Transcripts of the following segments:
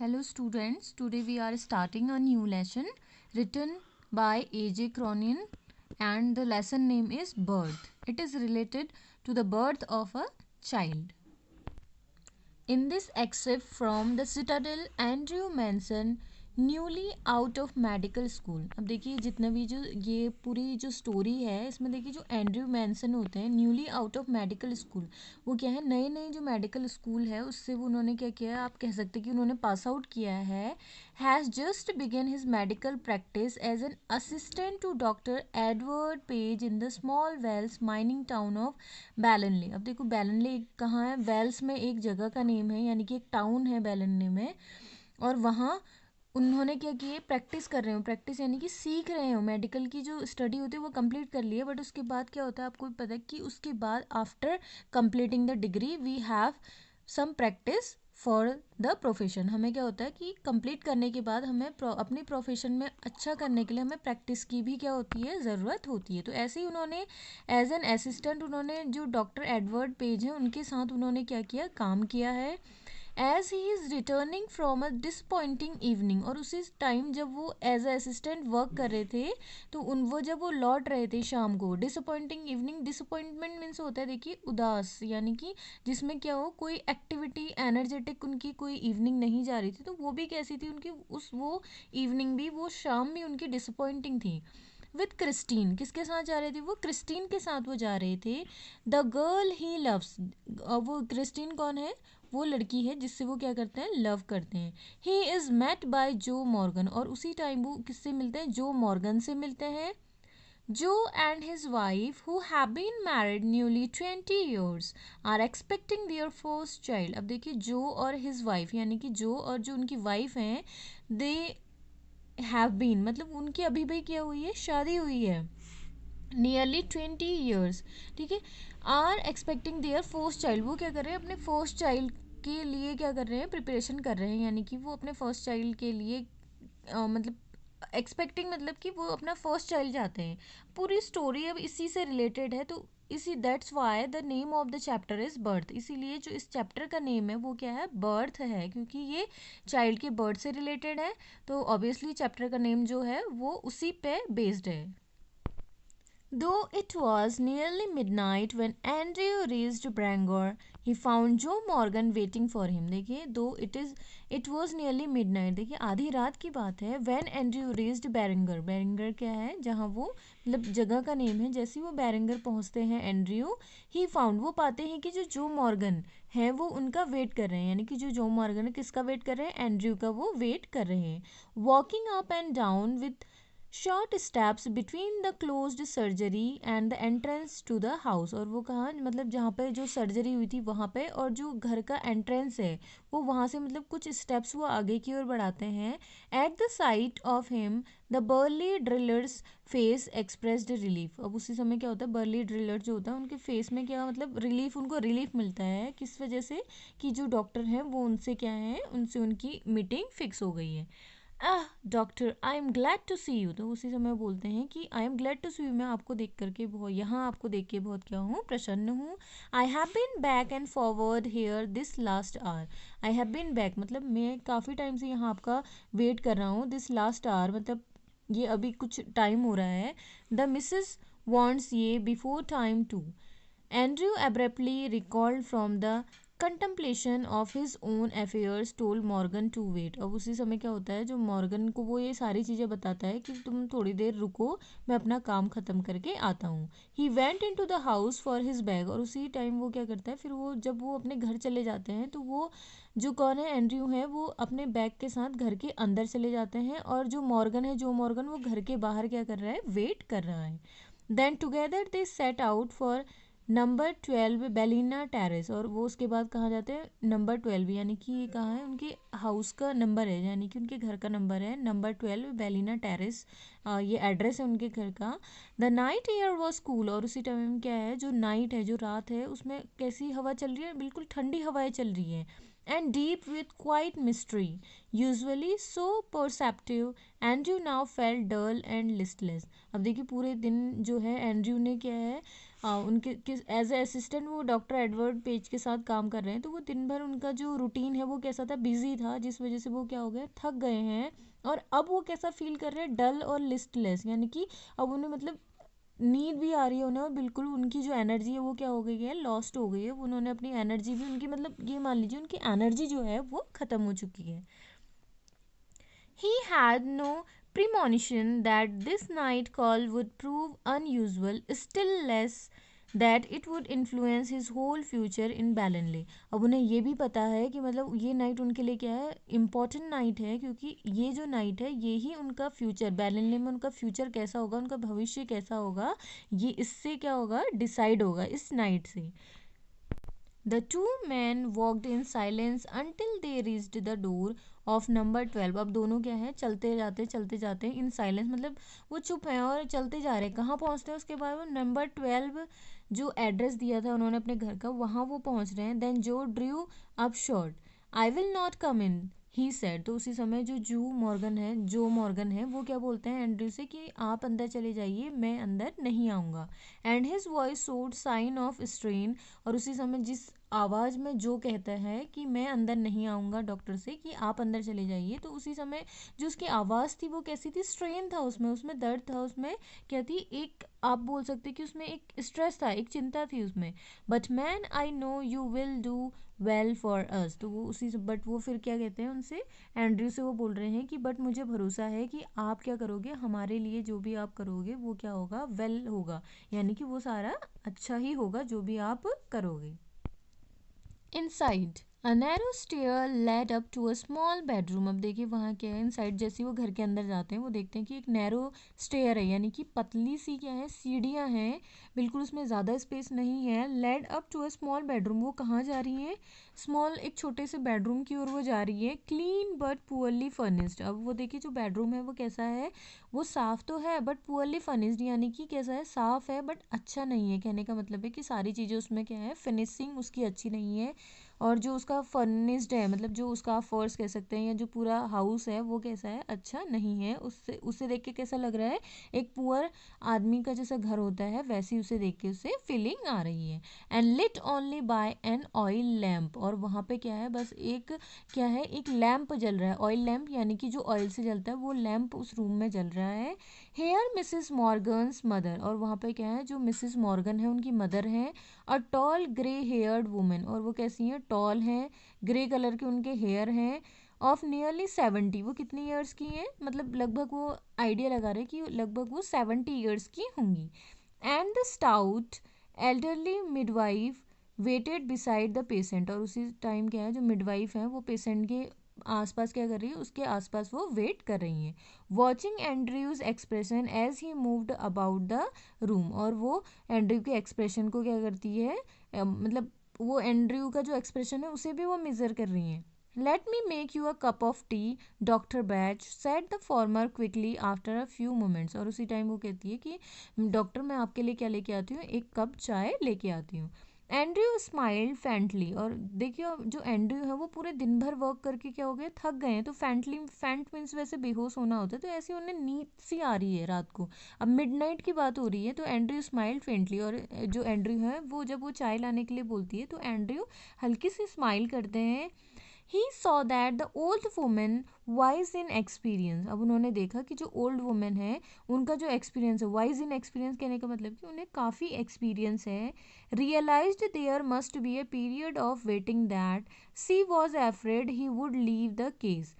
Hello students, today we are starting a new lesson written by A.J. Cronin and the lesson name is Birth. It is related to the birth of a child. In this excerpt from the Citadel, Andrew Manson newly out of medical school. अब देखिए जितना भी जो ये पूरी जो story है इसमें देखिए जो एंड्रयू मैनसन होते हैं newly out of medical school, वो क्या है नए नए जो मेडिकल स्कूल है उससे वो उन्होंने क्या किया, आप कह सकते हैं कि उन्होंने पास आउट किया है. Has just begun his medical practice as an assistant to doctor Edward Page in the small Welsh mining town of Blaenelly. अब देखो बैलनले कहाँ है, वेल्स में एक जगह का नेम है, यानी कि एक टाउन है बैलनले में. और वहाँ उन्होंने क्या किए, प्रैक्टिस कर रहे हो, प्रैक्टिस यानी कि सीख रहे हो, मेडिकल की जो स्टडी होती है वो कंप्लीट कर ली है. बट उसके बाद क्या होता है आपको भी पता है कि उसके बाद after completing the degree we have some practice for the profession. हमें क्या होता है कि कंप्लीट करने के बाद हमें अपने प्रोफेशन में अच्छा करने के लिए हमें प्रैक्टिस की भी क्या होती है, ज़रूरत होती है. तो ऐसे ही उन्होंने एज एन असिस्टेंट उन्होंने जो डॉक्टर एडवर्ड पेज हैं उनके साथ उन्होंने क्या किया, काम किया है. As he is returning from a disappointing evening, और उसी टाइम जब वो एज अ असिस्टेंट वर्क कर रहे थे तो वो जब वो लौट रहे थे शाम को, डिसअपॉइंटिंग इवनिंग, डिसअपॉइंटमेंट मीन्स होता है देखिए उदास, यानी कि जिसमें क्या हो कोई एक्टिविटी एनर्जेटिक उनकी कोई इवनिंग नहीं जा रही थी, तो वो भी कैसी थी उनकी उस वो इवनिंग भी, वो शाम भी उनकी डिसअपॉइंटिंग थी. विथ क्रिस्टीन, किसके साथ जा रहे थे वो, क्रिस्टीन के साथ वो जा रहे थे. द गर्ल ही लव्स, वो क्रिस्टीन कौन है, वो लड़की है जिससे वो क्या करते हैं, लव करते हैं. ही इज़ मेट बाय जो मॉर्गन, और उसी टाइम वो किससे मिलते हैं, जो मॉर्गन से मिलते हैं. Joe and his wife who have been married newly 20 years are expecting their first child. अब देखिए जो और हिज वाइफ, यानी कि जो और जो उनकी वाइफ हैं, दे हैव बीन मतलब उनकी अभी भी क्या हुई है, शादी हुई है, नियरली 20 years. ठीक है, are expecting their first child, वो क्या कर रहे हैं, अपने फर्स्ट चाइल्ड के लिए क्या कर रहे हैं, प्रिपरेशन कर रहे हैं, यानी कि वो अपने फर्स्ट चाइल्ड के लिए मतलब एक्सपेक्टिंग मतलब कि वो अपना फर्स्ट चाइल्ड चाहते हैं. पूरी स्टोरी अब इसी से रिलेटेड है, तो इसी that's why the name of the chapter is birth. इसीलिए जो इस चैप्टर का नेम है वो क्या है, बर्थ है, क्योंकि ये चाइल्ड के बर्थ से रिलेटेड है. तो ऑब्वियसली चैप्टर का नेम जो है वो उसी पे बेस्ड है. Though it was nearly midnight when Andrew reached Bangor, he found Joe Morgan waiting for him. देखिए it was nearly midnight, देखिए आधी रात की बात है. When Andrew reached Bangor, Bangor क्या है, जहाँ वो मतलब जगह का नेम है. जैसे ही वो बैरिंगर पहुँचते हैं एंड्रयू, ही फाउंड, वो पाते हैं कि जो मॉर्गन है वो उनका वेट कर रहे हैं, यानी कि जो मॉर्गन है किसका वेट कर रहे हैं, एंड्रयू का वो वेट कर रहे हैं. Walking up and down with short steps between the closed surgery and the entrance to the house. और वो कहाँ, मतलब जहाँ पे जो सर्जरी हुई थी वहाँ पे, और जो घर का एंट्रेंस है वो वहाँ से मतलब कुछ स्टेप्स वो आगे की ओर बढ़ाते हैं. At the sight of him the burly drillers face expressed relief. अब उसी समय क्या होता है, बर्ली ड्रिलर जो होता है उनके फेस में क्या मतलब रिलीफ, उनको रिलीफ मिलता है, किस वजह से, कि जो डॉक्टर हैं वो उनसे क्या है, उनसे उनकी मीटिंग फिक्स हो गई है. Doctor I am glad to see you, तो उसी समय बोलते हैं कि I am glad to see you, मैं आपको देख करके बहुत, यहाँ आपको देख के बहुत क्या हूँ, प्रसन्न हूँ. I have been back and forward here this last hour. I have been back मतलब मैं काफ़ी टाइम से यहाँ आपका वेट कर रहा हूँ. दिस लास्ट आवर मतलब ये अभी कुछ टाइम हो रहा है. The missus wants ye before time too. Andrew abruptly recalled from the contemplation of his own affairs told Morgan to wait. अब उसी समय क्या होता है, जो मॉर्गन को वो ये सारी चीज़ें बताता है कि तुम थोड़ी देर रुको, मैं अपना काम ख़त्म करके आता हूँ. He went in to the house for his bag, और उसी टाइम वो क्या करता है, फिर वो जब वो अपने घर चले जाते हैं तो वो जो कौन है, एंड्रयू है, वो अपने बैग के साथ घर के अंदर चले जाते हैं, और जो मॉर्गन है, जो मॉर्गन वो घर के बाहर क्या कर रहा है, वेट कर रहा है. Then together they set out for number 12 Bellina Terrace, और वो उसके बाद कहाँ जाते हैं, नंबर 12, यानी कि ये कहाँ है, उनके हाउस का नंबर है, यानी कि उनके घर का नंबर है नंबर 12 बेलिना टेरेस. ये एड्रेस है उनके घर का. The night air was cool, और उसी टाइम क्या है, जो नाइट है, जो रात है, उसमें कैसी हवा चल रही है, बिल्कुल ठंडी हवाएं चल रही है. And deep with quite mystery usually so perceptive, Andrew now fell dull and listless. अब देखिए पूरे दिन जो है एंड्रयू ने क्या है, उनके किस एज ए असिस्टेंट वो डॉक्टर एडवर्ड पेज के साथ काम कर रहे हैं, तो वो दिन भर उनका जो रूटीन है वो कैसा था, बिजी था, जिस वजह से वो क्या हो गए, थक गए हैं। और अब वो कैसा फील कर रहे हैं, डल और लिस्टलेस, यानी कि अब उन्हें मतलब नींद भी आ रही है उन्हें, और बिल्कुल उनकी जो एनर्जी है वो क्या हो गई है, लॉस्ट हो गई है। उन्होंने अपनी एनर्जी भी, उनकी मतलब ये मान लीजिए उनकी एनर्जी जो है वो ख़त्म हो चुकी है। He had no premonition that this night call would prove unusual, still less that it would influence his whole future in Ballinley. अब उन्हें ये भी पता है कि मतलब ये नाइट उनके लिए क्या है, इम्पॉर्टेंट नाइट है, क्योंकि ये जो नाइट है ये ही उनका फ्यूचर, बैलेंले में उनका फ्यूचर कैसा होगा, उनका भविष्य कैसा होगा, ये इससे क्या होगा, डिसाइड होगा इस नाइट से। The two men walked in silence until they reached the door of number 12. अब दोनों क्या है, चलते जाते इन साइलेंस, मतलब वो चुप हैं और चलते जा रहे हैं। कहाँ पहुँचते हैं उसके बाद वो नंबर 12 जो एड्रेस दिया था उन्होंने अपने घर का, वहाँ वो पहुँच रहे हैं। देन जो Drew up short, I will not come in he said. तो उसी समय जो मॉर्गन है वो क्या बोलते हैं एंड्रयू से कि आप अंदर चले जाइए, मैं अंदर नहीं आऊँगा। And his voice showed sign of strain. और उसी समय जिस आवाज़ में जो कहता है कि मैं अंदर नहीं आऊँगा डॉक्टर से, कि आप अंदर चले जाइए, तो उसी समय जो उसकी आवाज़ थी वो कैसी थी, स्ट्रेन था, उसमें दर्द था, उसमें क्या थी, एक आप बोल सकते कि उसमें एक स्ट्रेस था, एक चिंता थी उसमें। But man I know you will do well for us. तो वो उसी से, बट वो फिर क्या कहते हैं उनसे, एंड्रयू से वो बोल रहे हैं कि बट मुझे भरोसा है कि आप क्या करोगे, हमारे लिए जो भी आप करोगे वो क्या होगा, वेल होगा, यानी कि वो सारा अच्छा ही होगा जो भी आप करोगे। Inside, a narrow stair led up to a small bedroom. अब देखिए वहाँ क्या है, इनसाइड जैसे ही वो घर के अंदर जाते हैं वो देखते हैं कि एक नैरो स्टेयर है, यानी कि पतली सी क्या है, सीढ़ियाँ हैं, बिल्कुल उसमें ज़्यादा स्पेस नहीं है। Led up to a small bedroom, वो कहाँ जा रही है, स्मॉल एक छोटे से बेडरूम की ओर वो जा रही है। Clean but poorly furnished. अब वो देखिए जो बेडरूम है वो कैसा है, वो साफ़ तो है बट पुअरली फर्निश्ड, यानी कि कैसा है, साफ़ है बट अच्छा नहीं है। कहने का मतलब है कि सारी चीज़ें उसमें क्या है, फिनिशिंग उसकी अच्छी नहीं है। और जो उसका फर्निश्ड है, मतलब जो उसका फर्श कह सकते हैं, या जो पूरा हाउस है वो कैसा है, अच्छा नहीं है। उससे उसे देख के कैसा लग रहा है, एक पुअर आदमी का जैसा घर होता है वैसी उसे देख के उसे फीलिंग आ रही है। And lit only by an oil lamp. और वहाँ पे क्या है, बस एक क्या है, एक लैम्प जल रहा है, ऑयल लैम्प, यानी कि जो ऑयल से जलता है वो लैम्प उस रूम में जल रहा है। Here Mrs Morgan's mother. और वहाँ पे क्या है, जो मिसिस मॉर्गन है उनकी मदर है, a tall grey heard women. और वो कैसी हैं, टॉल हैं, ग्रे कलर के उनके हेयर हैं, ऑफ नियरली 70। वो कितनी ईयर्स की हैं, मतलब लगभग वो आइडिया लगा रहे हैं कि लगभग वो 70 ईयर्स की होंगी। And the stout elderly midwife waited beside the patient. और उसी टाइम क्या है, जो मिडवाइफ है वो पेशेंट के आसपास क्या कर रही है, उसके आसपास वो वेट कर रही हैं। Watching Andrew's expression as he moved about the room. और वो एंड्रयू के एक्सप्रेशन को क्या करती है, मतलब वो एंड्रयू का जो एक्सप्रेशन है उसे भी वो मेज़र कर रही हैं। Let me make you a cup of T doctor batch, said the former quickly after a few moments. और उसी टाइम वो कहती है कि डॉक्टर मैं आपके लिए क्या लेके आती हूँ, एक कप चाय लेके आती हूँ। Andrew smiled faintly. और देखिए जो एंड्रयू है वो पूरे दिन भर वर्क करके क्या हो गए, थक गए हैं, तो फैंटली, फैंट मीन्स वैसे बेहोश होना होता है, तो ऐसे उन्हें नींद सी आ रही है रात को। अब मिडनाइट की बात हो रही है, तो एंड्रयू स्माइल्ड फेंटली। और जो एंड्रयू है वो जब वो चाय लाने के लिए बोलती है तो एंड्रयू हल्की सी स्माइल करते हैं। He saw that the old women wise in experience. अब उन्होंने देखा कि जो ओल्ड वुमेन है उनका जो एक्सपीरियंस है, वाइज इन एक्सपीरियंस कहने का मतलब कि उन्हें काफ़ी एक्सपीरियंस है। Realised there must be a period of waiting that she was afraid he would leave the case.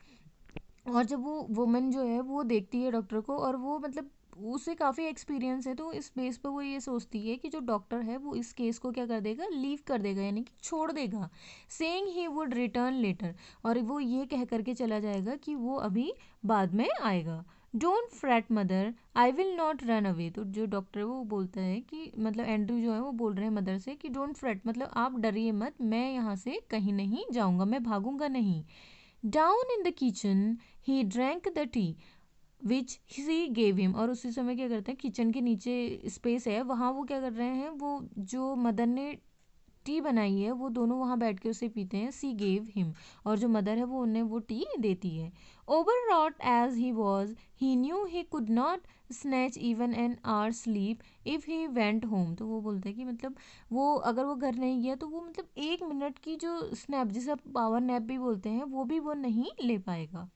और जब वो वुमेन जो है वो देखती है डॉक्टर को, और वो मतलब उसे काफ़ी एक्सपीरियंस है, तो इस बेस पे वो ये सोचती है कि जो डॉक्टर है वो इस केस को क्या कर देगा, लीव कर देगा, यानी कि छोड़ देगा। Saying he would return later. और वो ये कह करके चला जाएगा कि वो अभी बाद में आएगा। Don't freight mother, I will not run away. तो जो डॉक्टर है वो बोलता है कि मतलब एंड्रू जो है वो बोल रहे हैं मदर से कि डोंट फ्रेट, मतलब आप डरिए मत, मैं यहाँ से कहीं नहीं जाऊँगा, मैं भागूंगा नहीं। Down in the kitchen he drank the T which he gave him. और उसी समय क्या करते हैं, किचन के नीचे स्पेस है, वहाँ वो क्या कर रहे हैं, वो जो मदर ने टी बनाई है वो दोनों वहाँ बैठ के उसे पीते हैं. सी गेव हिम, और जो मदर है वो उन्हें वो टी देती है. Overwrought as he was, he knew he could not snatch even an hour's sleep if he went home. तो वो बोलते हैं कि मतलब वो अगर वो घर नहीं गया तो वो मतलब 1 मिनट की जो स्नैप, जिसे आप पावर नैप भी बोलते हैं, वो नहीं ले पाएगा.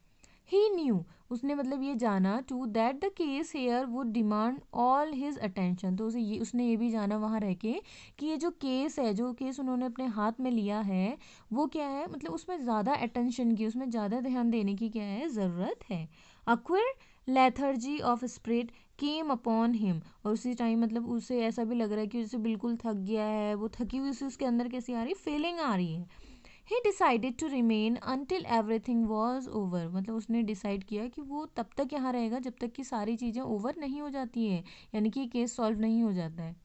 ही न्यू, उसने मतलब ये जाना, to that the case here would demand all his attention. तो उसने ये भी जाना वहाँ रह के कि ये जो केस है, जो केस उन्होंने अपने हाथ में लिया है, वो क्या है, मतलब उसमें ज़्यादा अटेंशन की, उसमें ज़्यादा ध्यान देने की क्या है, ज़रूरत है. A queer lethargy of spirit came upon him, और उसी टाइम मतलब उसे ऐसा भी लग रहा है कि उसे बिल्कुल थक गया है, वो थकी हुई से उसके अंदर कैसी आ रही, फीलिंग आ रही है. He decided to remain until everything was over, मतलब उसने डिसाइड किया कि वो तब तक यहाँ रहेगा जब तक कि सारी चीज़ें ओवर नहीं हो जाती है, यानी कि केस सॉल्व नहीं हो जाता है.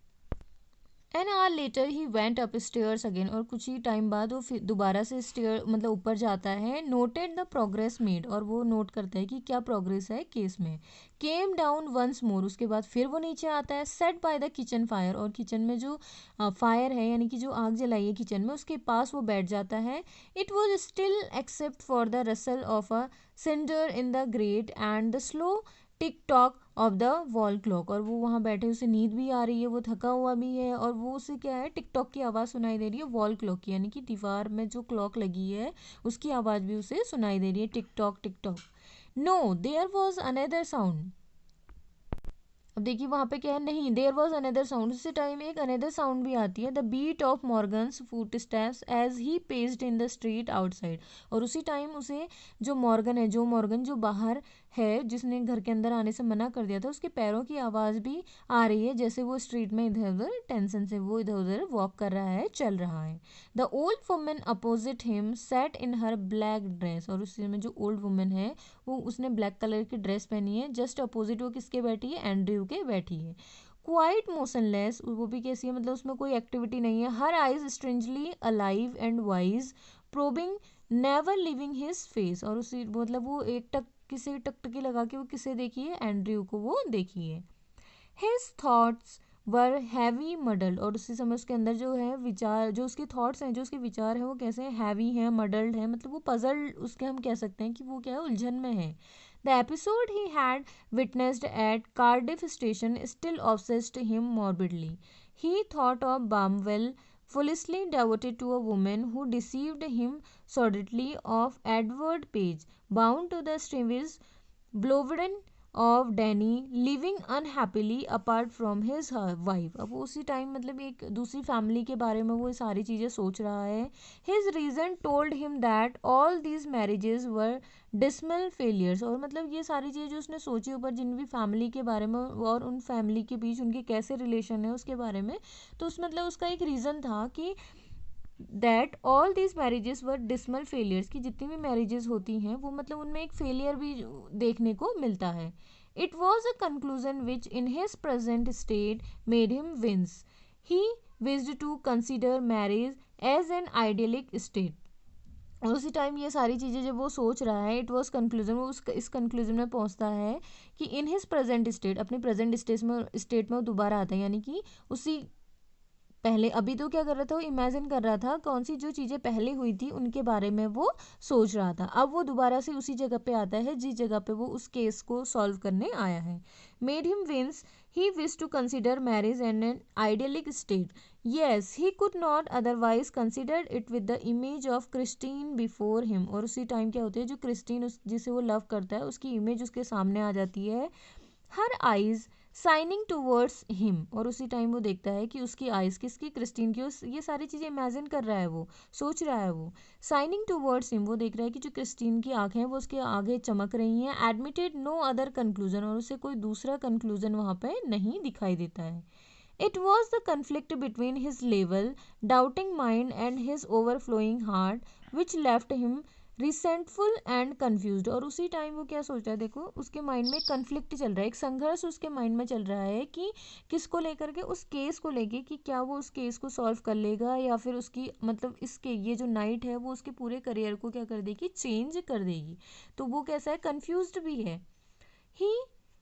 An hour later he went up stairs again, और कुछ ही टाइम बाद वो फिर दोबारा से स्टेयर मतलब ऊपर जाता है. नोटेड द प्रोग्रेस मेड, और वो नोट करता है कि क्या प्रोग्रेस है केस में. केम डाउन वंस मोर, उसके बाद फिर वो नीचे आता है. Set by the kitchen fire, और किचन में जो फायर है यानी कि जो आग जलाई है किचन में, उसके पास वो बैठ जाता है. It was still except for the rustle of a cinder in the grate and the slow tick tock of the wall clock, और वो वहाँ बैठे, उसे नींद भी आ रही है, वो थका हुआ भी है, और वो उसे क्या है, टिक टॉक की आवाज़ सुनाई दे रही है वॉल क्लॉक की, यानी कि दीवार में जो क्लॉक लगी है उसकी आवाज़ भी उसे सुनाई दे रही है, tick tock tick tock. No there was another sound. अब देखिए वहाँ पे क्या है, नहीं, देयर वॉज अनदर साउंड, उसी टाइम एक अनदर साउंड भी आती है. The beat of Morgan's footsteps as he paced in the street outside, और उसी टाइम उसे जो मॉर्गन जो बाहर है, जिसने घर के अंदर आने से मना कर दिया था, उसके पैरों की आवाज़ भी आ रही है, जैसे वो स्ट्रीट में इधर उधर टेंशन से वो इधर उधर वॉक कर रहा है, चल रहा है. The old women opposite him set in her black dress, और उसी में जो ओल्ड वुमेन है वो उसने ब्लैक कलर की ड्रेस पहनी है. जस्ट अपोजिट वो किसके बैठी है, एंड्रयू के बैठी है. क्वाइट मोशनलेस, वो भी कैसी है, मतलब उसमें कोई एक्टिविटी नहीं है. Her eyes strangely alive and wise, probing, never living his face, और उसी मतलब वो एक टक किसे टकटकी लगा के वो किसे देखी है, एंड्रयू को वो देखी है. हिज थॉट्स वर हैवी मडल्ड, और उसी समय उसके अंदर जो है विचार, जो उसके थॉट्स हैं, जो उसके विचार हैं, वो कैसे हैवी हैं, मडल्ड हैं, मतलब वो पजल उसके हम कह सकते हैं कि वो क्या है, उलझन में है. The episode he had witnessed at Cardiff station still obsessed him morbidly. He thought of Bramwell foolishly devoted to a woman who deceived him sordidly, of Edward Page bound to the Stevens Blovden of Danny living unhappily apart from his wife. अब वो उसी time मतलब एक दूसरी family के बारे में वो सारी चीज़ें सोच रहा है. His reason told him that all these marriages were dismal failures, और मतलब ये सारी चीज़ें जो उसने सोची ऊपर जिन भी फैमिली के बारे में और उन फैमिली के बीच उनके कैसे रिलेशन है उसके बारे में, तो उस मतलब उसका एक रीज़न था कि that all these marriages were dismal failures, की जितनी भी मैरिजेस होती हैं वो मतलब उनमें एक फेलियर भी देखने को मिलता है. It was a conclusion which in his present state made him wince. He wished to consider marriage as an idyllic state, और उसी टाइम ये सारी चीज़ें जब वो सोच रहा है, इट वॉज कंक्लूजन, वो इस कंक्लूजन में पहुंचता है कि इन हिज प्रेजेंट स्टेट, अपने प्रेजेंट स्टेट में वो दोबारा आता है, यानी कि उसी पहले अभी तो क्या कर रहा था, वो इमेजिन कर रहा था कौन सी जो चीज़ें पहले हुई थी उनके बारे में वो सोच रहा था. अब वो दोबारा से उसी जगह पे आता है जिस जगह पे वो उस केस को सॉल्व करने आया है. Made him wince, he wish to consider marriage and an idyllic state. Yes, he could not otherwise consider it with the image of Christine before him, और उसी टाइम क्या होता है, जो क्रिस्टीन जिसे वो लव करता है उसकी इमेज उसके सामने आ जाती है. Her eyes signing towards him, और उसी टाइम वो देखता है कि उसकी आइज़ किसकी, क्रिस्टीन की, ये सारी चीज़ें इमेजिन कर रहा है, वो सोच रहा है. वो साइनिंग टूवर्ड्स हिम, वो देख रहा है कि जो क्रिस्टीन की आंखें हैं वो उसके आगे चमक रही हैं. एडमिटेड नो अदर कंक्लूजन, और उसे कोई दूसरा कंक्लूजन वहाँ पे नहीं दिखाई देता है. It was the conflict between his level doubting mind and his overflowing heart which left him resentful and confused, और उसी टाइम वो क्या सोच रहा है, देखो उसके माइंड में कन्फ्लिक्ट चल रहा है, एक संघर्ष उसके माइंड में चल रहा है कि किसको लेकर के, उस केस को लेके कि क्या वो उस केस को सॉल्व कर लेगा या फिर उसकी मतलब इसके ये जो नाइट है वो उसके पूरे करियर को क्या कर देगी, चेंज कर देगी. तो वो कैसा है, कन्फ्यूज्ड भी है. ही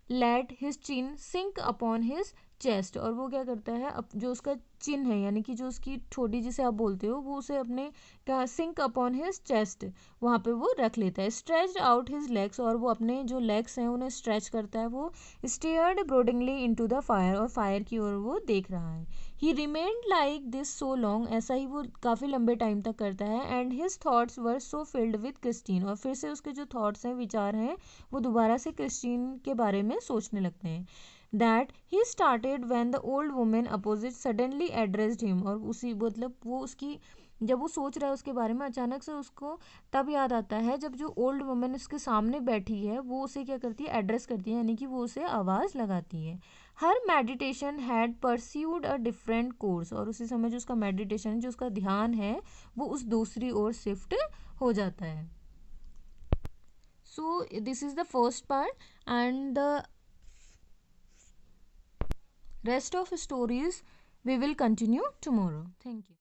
let his chin sink upon his chest, और वो क्या करता है, अब जो उसका चिन है यानी कि जो उसकी ठोडी जिसे आप बोलते हो, वो उसे अपने क्या सिंक अपॉन हिज चेस्ट, वहाँ पे वो रख लेता है। स्ट्रेच्ड आउट हिज लेग्स, और वो अपने जो लेग्स हैं उन्हें स्ट्रेच करता है। वो स्टेयर्ड ब्रोडिंगली इनटू द फायर, और फायर की ओर वो देख रहा है। ही remained like this so long, ऐसा ही वो काफ़ी लंबे टाइम तक करता है। And his thoughts were so filled with Christine, और फिर से उसके जो थॉट्स हैं, विचार हैं, वो दोबारा से क्रिस्टीन के बारे में सोचने लगते हैं। That he started when the old women opposite suddenly addressed him, और उसी मतलब वो उसकी जब वो सोच रहा है उसके बारे में, अचानक से उसको तब याद आता है जब जो ओल्ड वुमेन उसके सामने बैठी है वो उसे क्या करती है, एड्रेस करती है, यानी कि वो उसे आवाज़ लगाती है। Her meditation had pursued a different course, और उसी समय जो उसका मेडिटेशन, जो उसका ध्यान है, वो उस दूसरी ओर शिफ्ट हो जाता है। So this is the first part, and the rest of stories we will continue tomorrow. Thank you.